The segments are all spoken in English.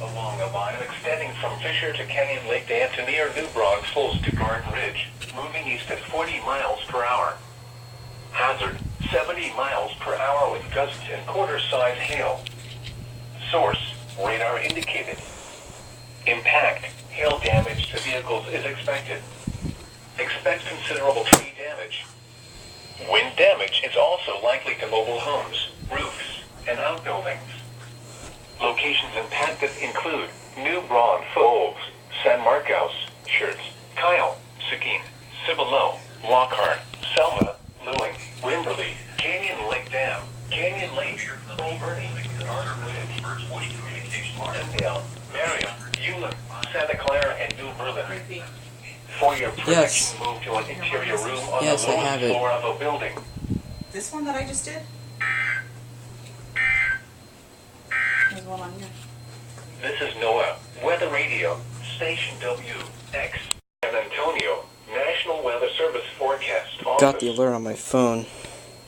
along a line extending from Fisher to Canyon Lake Dam to near New Braunfels to Garden Ridge, moving east at 40 miles per hour. Hazard, 70 miles per hour with gusts and quarter-size hail. Source, radar indicated. Impact, hail damage to vehicles is expected. Expect considerable tree damage. Wind damage is also likely to mobile homes, roofs, and outbuildings. Locations impacted include New Braunfels, San Marcos, Schertz, Kyle, Seguin, Cibolo, Lockhart, Selma, Lewing, Wimberley, Canyon Lake Dam, Canyon Lake, Old Bernie, Garden Ridge, Endale, Marion, Eulin, Santa Clara, and New Berlin. For your protection, move to an interior room on the lowest floor of a building. This one that I just did? There's one on here. This is NOAA, Weather Radio, Station WX, San Antonio, National Weather Service Forecast Office. Got the alert on my phone.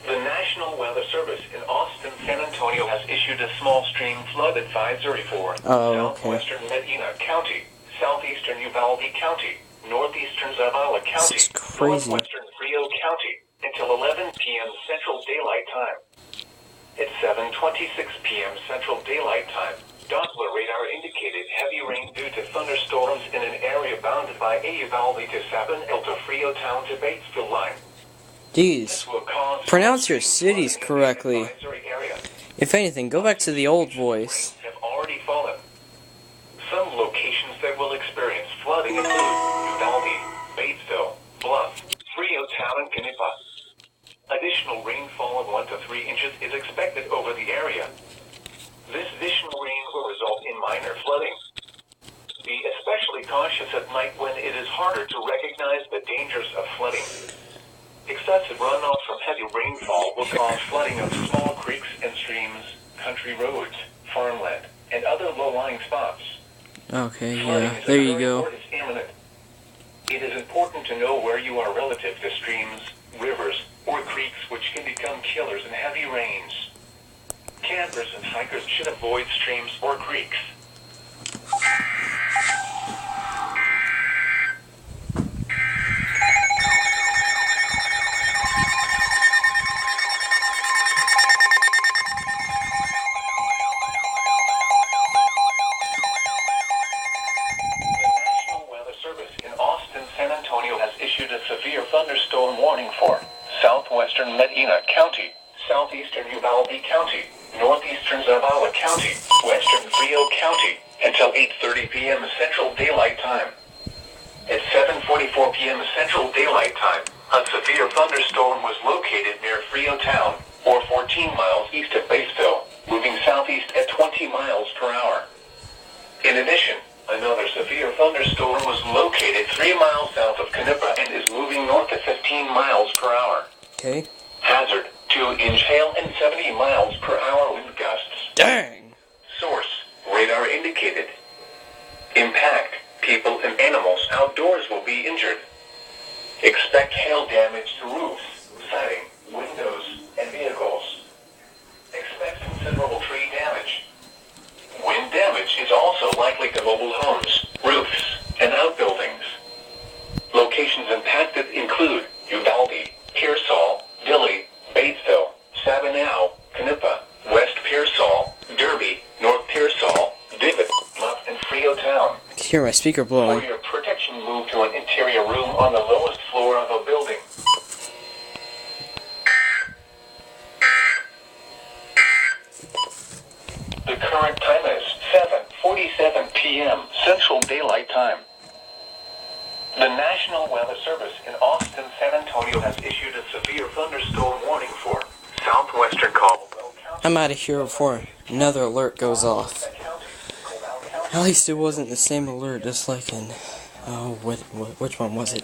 The National Weather Service in Austin, San Antonio has issued a small stream flood advisory for southwestern Medina County, southeastern Uvalde County, northeastern Zavala County, northwestern Frio County, until 11 p.m. Central Daylight Time. At 7:26 p.m. Central Daylight Time, Doppler radar indicated heavy rain due to thunderstorms in an area bounded by a Uvalde to Sabin El to Frio Town to Batesville line. Jeez, pronounce your cities correctly. If anything, go back to the old voice. Have already fallen. Some locations that will experience flooding include Uvalde, Batesville, Bluff, Frio Town, and Canepa. Additional rainfall of 1 to 3 inches is expected over the area. This additional rain will result in minor flooding. Be especially cautious at night when it is harder to recognize the dangers of flooding. Excessive runoff from heavy rainfall will cause flooding of small creeks and streams, country roads, farmland, and other low-lying spots. Okay, yeah, there you go. It is important to know where you are relative to streams, rivers, or creeks which can become killers in heavy rains. Campers and hikers should avoid streams or creeks. San Antonio has issued a severe thunderstorm warning for southwestern Medina County, southeastern Uvalde County, northeastern Zavala County, western Frio County, until 8:30 p.m. Central Daylight Time. At 7:44 p.m. Central Daylight Time, a severe thunderstorm was located near Frio Town, or 14 miles east of Batesville, moving southeast at 20 miles per hour. In addition, another severe thunderstorm was located 3 miles south of Canepa and is moving north at 15 miles per hour. Okay. Hazard, 2-inch hail and 70 miles per hour wind gusts. Dang! Source, radar indicated. Impact, people and animals outdoors will be injured. Expect hail damage to roofs, siding, windows, and vehicles. Expect considerable tree damage. Wind damage is also likely to mobile homes, roofs, and outbuildings. Locations impacted include Uvalde, Pearsall, Dilley, Batesville, Sabinal, Canepa, West Pearsall, Derby, North Pearsall, Divot, Bluff, and Frio Town. I can hear my speaker blowing. For your protection, move to an interior room on the lowest floor of a building. The current time is 7:47 p.m. Central Daylight Time. The National Weather Service in Austin, San Antonio has issued a severe thunderstorm warning for southwestern Caldwell County. I'm out of here before another alert goes off. At least it wasn't the same alert, just like in... Oh, which one was it?